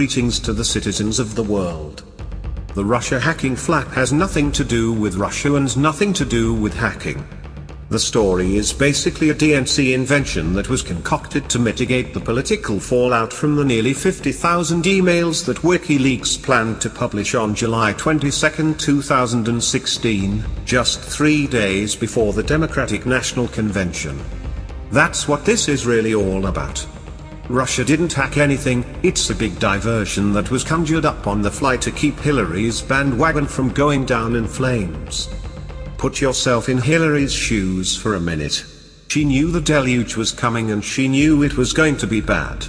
greetings to the citizens of the world. The Russia hacking flap has nothing to do with Russia and nothing to do with hacking. The story is basically a DNC invention that was concocted to mitigate the political fallout from the nearly 50,000 emails that WikiLeaks planned to publish on July 22, 2016, just 3 days before the Democratic National Convention. That's what this is really all about. Russia didn't hack anything, it's a big diversion that was conjured up on the fly to keep Hillary's bandwagon from going down in flames. Put yourself in Hillary's shoes for a minute. She knew the deluge was coming and she knew it was going to be bad.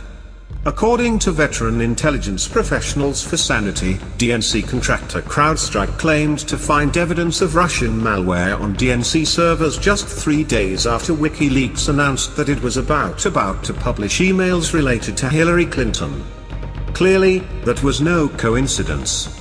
According to veteran intelligence professionals for Sanity, DNC contractor CrowdStrike claimed to find evidence of Russian malware on DNC servers just 3 days after WikiLeaks announced that it was about to publish emails related to Hillary Clinton. Clearly, that was no coincidence.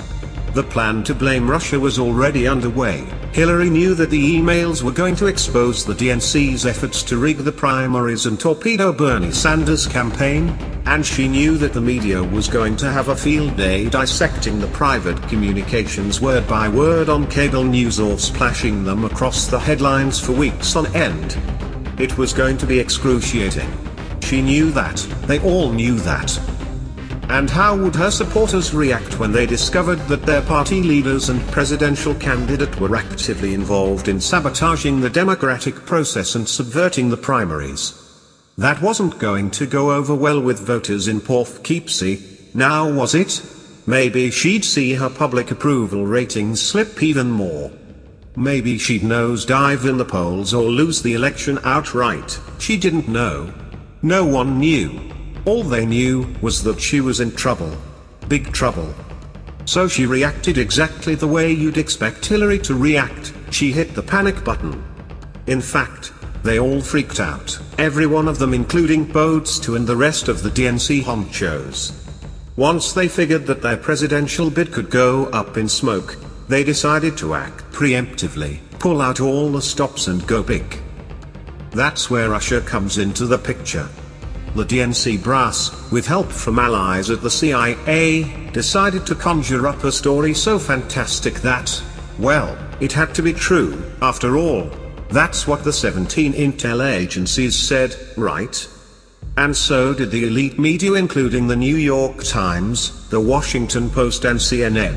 The plan to blame Russia was already underway. Hillary knew that the emails were going to expose the DNC's efforts to rig the primaries and torpedo Bernie Sanders' campaign, and she knew that the media was going to have a field day dissecting the private communications word by word on cable news or splashing them across the headlines for weeks on end. It was going to be excruciating. She knew that, they all knew that. And how would her supporters react when they discovered that their party leaders and presidential candidate were actively involved in sabotaging the democratic process and subverting the primaries? That wasn't going to go over well with voters in Poughkeepsie, now was it? Maybe she'd see her public approval ratings slip even more. Maybe she'd nosedive in the polls or lose the election outright. She didn't know. No one knew. All they knew was that she was in trouble. Big trouble. So she reacted exactly the way you'd expect Hillary to react. She hit the panic button. In fact, they all freaked out. Every one of them, including Bodes and the rest of the DNC honchos. Once they figured that their presidential bid could go up in smoke, they decided to act preemptively, pull out all the stops and go big. That's where Russia comes into the picture. The DNC brass, with help from allies at the CIA, decided to conjure up a story so fantastic that, well, it had to be true. After all, that's what the 17 intel agencies said, right? And so did the elite media, including the New York Times, the Washington Post and CNN.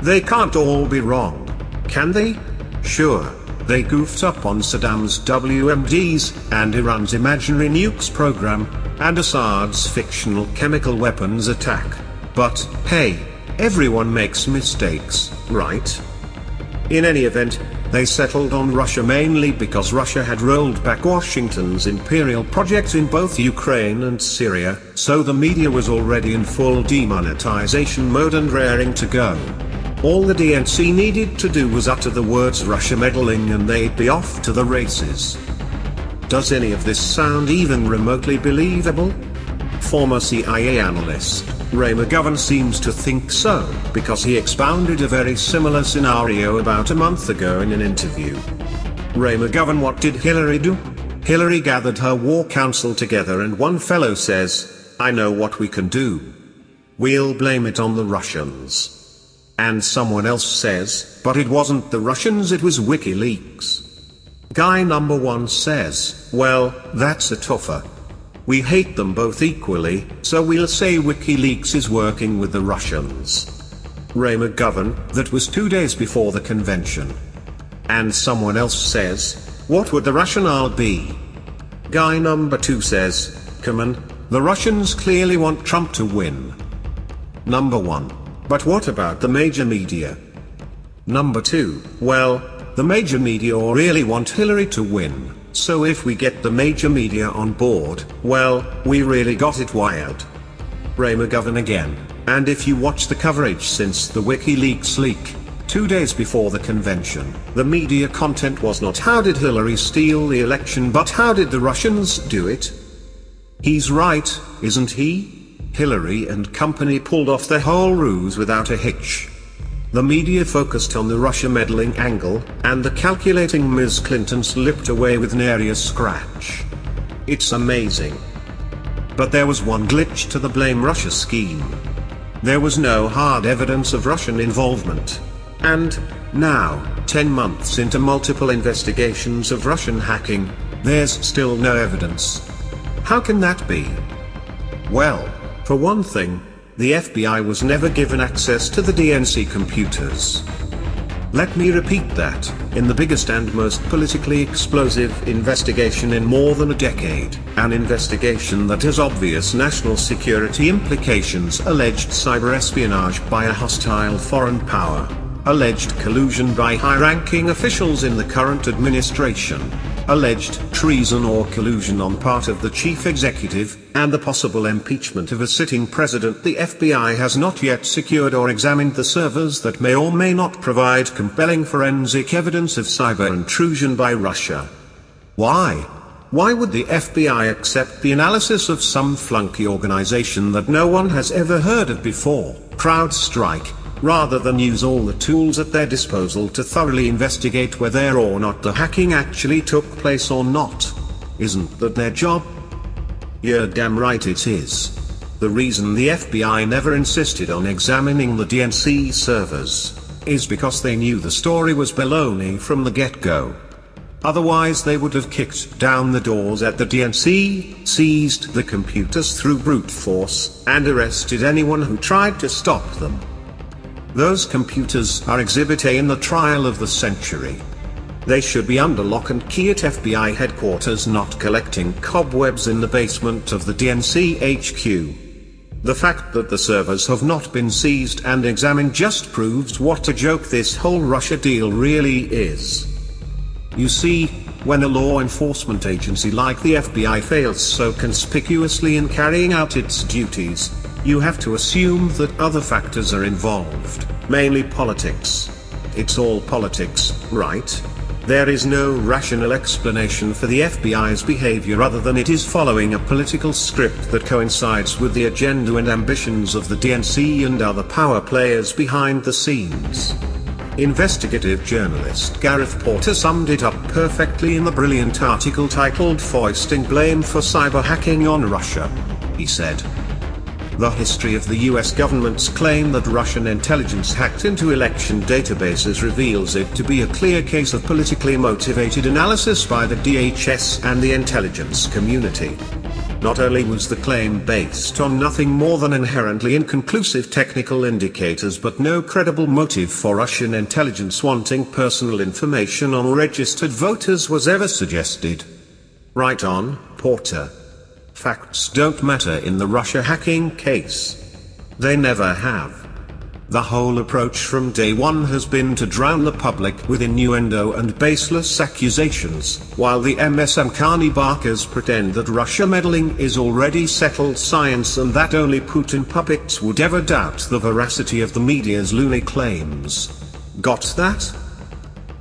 They can't all be wrong, can they? Sure. They goofed up on Saddam's WMDs, and Iran's imaginary nukes program, and Assad's fictional chemical weapons attack. But, hey, everyone makes mistakes, right? In any event, they settled on Russia mainly because Russia had rolled back Washington's imperial projects in both Ukraine and Syria, so the media was already in full demonetization mode and raring to go. All the DNC needed to do was utter the words Russia meddling and they'd be off to the races. Does any of this sound even remotely believable? Former CIA analyst Ray McGovern seems to think so, because he expounded a very similar scenario about a month ago in an interview. Ray McGovern: what did Hillary do? Hillary gathered her war council together and one fellow says, I know what we can do. We'll blame it on the Russians. And someone else says, but it wasn't the Russians, it was WikiLeaks. Guy number one says, well, that's a tougher. We hate them both equally, so we'll say WikiLeaks is working with the Russians. Ray McGovern: that was 2 days before the convention. And someone else says, what would the rationale be? Guy number two says, come on, the Russians clearly want Trump to win. Number one: but what about the major media? Number two: well, the major media really want Hillary to win, so if we get the major media on board, well, we really got it wired. Ray McGovern again: and if you watch the coverage since the WikiLeaks leak, 2 days before the convention, the media content was not how did Hillary steal the election but how did the Russians do it? He's right, isn't he? Hillary and company pulled off their whole ruse without a hitch. The media focused on the Russia meddling angle, and the calculating Ms. Clinton slipped away with nary a scratch. It's amazing. But there was one glitch to the blame Russia scheme. There was no hard evidence of Russian involvement. And, now, 10 months into multiple investigations of Russian hacking, there's still no evidence. How can that be? Well, for one thing, the FBI was never given access to the DNC computers. Let me repeat that, in the biggest and most politically explosive investigation in more than a decade, an investigation that has obvious national security implications, alleged cyber espionage by a hostile foreign power, alleged collusion by high-ranking officials in the current administration, alleged treason or collusion on part of the chief executive, and the possible impeachment of a sitting president. The FBI has not yet secured or examined the servers that may or may not provide compelling forensic evidence of cyber intrusion by Russia. Why? Why would the FBI accept the analysis of some flunky organization that no one has ever heard of before, CrowdStrike, rather than use all the tools at their disposal to thoroughly investigate whether or not the hacking actually took place or not? Isn't that their job? You're damn right it is. The reason the FBI never insisted on examining the DNC servers is because they knew the story was baloney from the get-go. Otherwise they would have kicked down the doors at the DNC, seized the computers through brute force, and arrested anyone who tried to stop them. Those computers are Exhibit A in the trial of the century. They should be under lock and key at FBI headquarters, not collecting cobwebs in the basement of the DNC HQ. The fact that the servers have not been seized and examined just proves what a joke this whole Russia deal really is. You see, when a law enforcement agency like the FBI fails so conspicuously in carrying out its duties, you have to assume that other factors are involved, mainly politics. It's all politics, right? There is no rational explanation for the FBI's behavior other than it is following a political script that coincides with the agenda and ambitions of the DNC and other power players behind the scenes. Investigative journalist Gareth Porter summed it up perfectly in the brilliant article titled "Foisting Blame for Cyber Hacking on Russia." He said, "The history of the US government's claim that Russian intelligence hacked into election databases reveals it to be a clear case of politically motivated analysis by the DHS and the intelligence community. Not only was the claim based on nothing more than inherently inconclusive technical indicators, but no credible motive for Russian intelligence wanting personal information on registered voters was ever suggested." Right on, Porter. Facts don't matter in the Russia hacking case. They never have. The whole approach from day one has been to drown the public with innuendo and baseless accusations, while the MSM carnivores pretend that Russia meddling is already settled science and that only Putin puppets would ever doubt the veracity of the media's loony claims. Got that?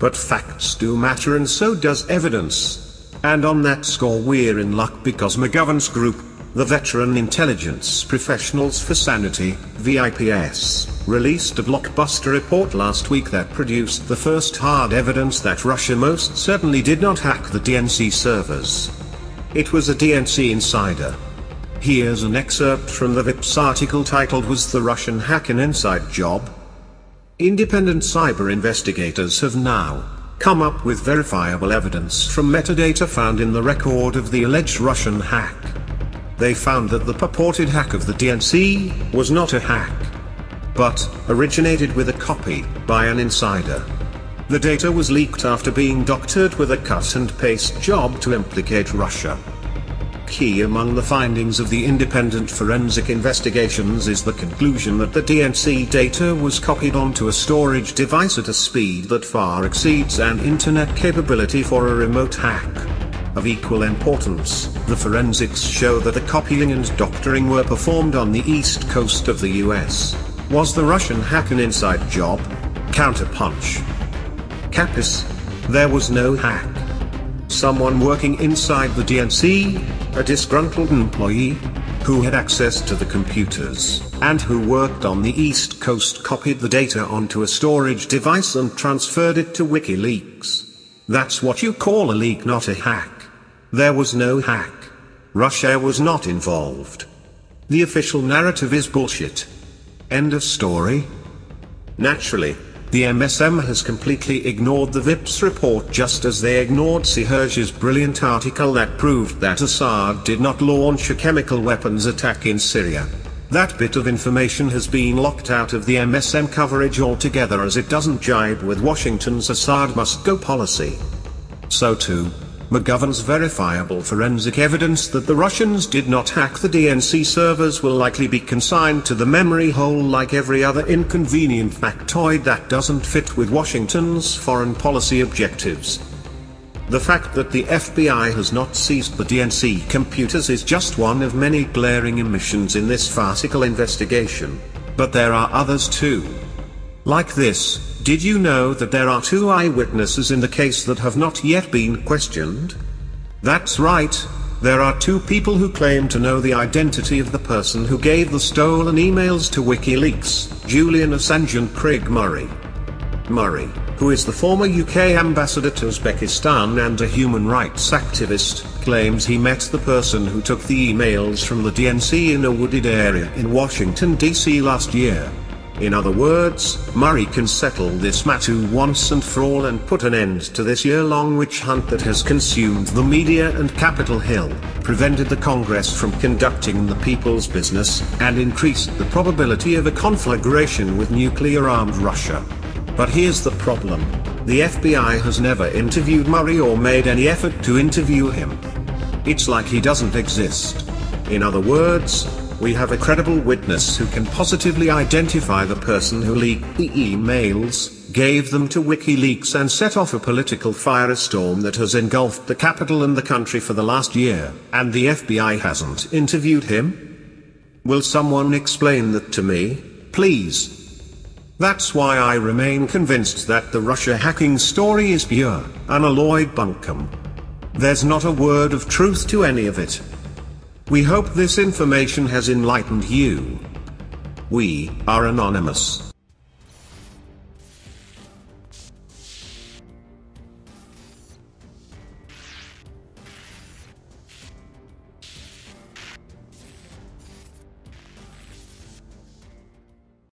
But facts do matter, and so does evidence. And on that score we're in luck, because McGovern's group, the Veteran Intelligence Professionals for Sanity, VIPS, released a blockbuster report last week that produced the first hard evidence that Russia most certainly did not hack the DNC servers. It was a DNC insider. Here's an excerpt from the VIPS article titled "Was the Russian Hack an Inside Job?" Independent cyber investigators have now come up with verifiable evidence from metadata found in the record of the alleged Russian hack. They found that the purported hack of the DNC was not a hack, but originated with a copy by an insider. The data was leaked after being doctored with a cut-and-paste job to implicate Russia. Key among the findings of the independent forensic investigations is the conclusion that the DNC data was copied onto a storage device at a speed that far exceeds an internet capability for a remote hack. Of equal importance, the forensics show that the copying and doctoring were performed on the east coast of the US. Was the Russian hack an inside job? Counterpunch. Capis. There was no hack. Someone working inside the DNC, a disgruntled employee, who had access to the computers, and who worked on the East Coast, copied the data onto a storage device and transferred it to WikiLeaks. That's what you call a leak, not a hack. There was no hack. Russia was not involved. The official narrative is bullshit. End of story. Naturally, the MSM has completely ignored the VIP's report, just as they ignored Serhej's brilliant article that proved that Assad did not launch a chemical weapons attack in Syria. That bit of information has been locked out of the MSM coverage altogether, as it doesn't jibe with Washington's Assad must go policy. So too, McGovern's verifiable forensic evidence that the Russians did not hack the DNC servers will likely be consigned to the memory hole like every other inconvenient factoid that doesn't fit with Washington's foreign policy objectives. The fact that the FBI has not seized the DNC computers is just one of many glaring omissions in this farcical investigation. But there are others too. Like this: did you know that there are 2 eyewitnesses in the case that have not yet been questioned? That's right, there are 2 people who claim to know the identity of the person who gave the stolen emails to WikiLeaks, Julian Assange and Craig Murray. Murray, who is the former UK ambassador to Uzbekistan and a human rights activist, claims he met the person who took the emails from the DNC in a wooded area in Washington, D.C. last year. In other words, Murray can settle this matter once and for all and put an end to this year-long witch hunt that has consumed the media and Capitol Hill, prevented the Congress from conducting the people's business, and increased the probability of a conflagration with nuclear-armed Russia. But here's the problem: the FBI has never interviewed Murray or made any effort to interview him. It's like he doesn't exist. In other words, we have a credible witness who can positively identify the person who leaked the emails, gave them to WikiLeaks, and set off a political firestorm that has engulfed the Capitol and the country for the last year, and the FBI hasn't interviewed him? Will someone explain that to me, please? That's why I remain convinced that the Russia hacking story is pure, unalloyed bunkum. There's not a word of truth to any of it. We hope this information has enlightened you. We are anonymous.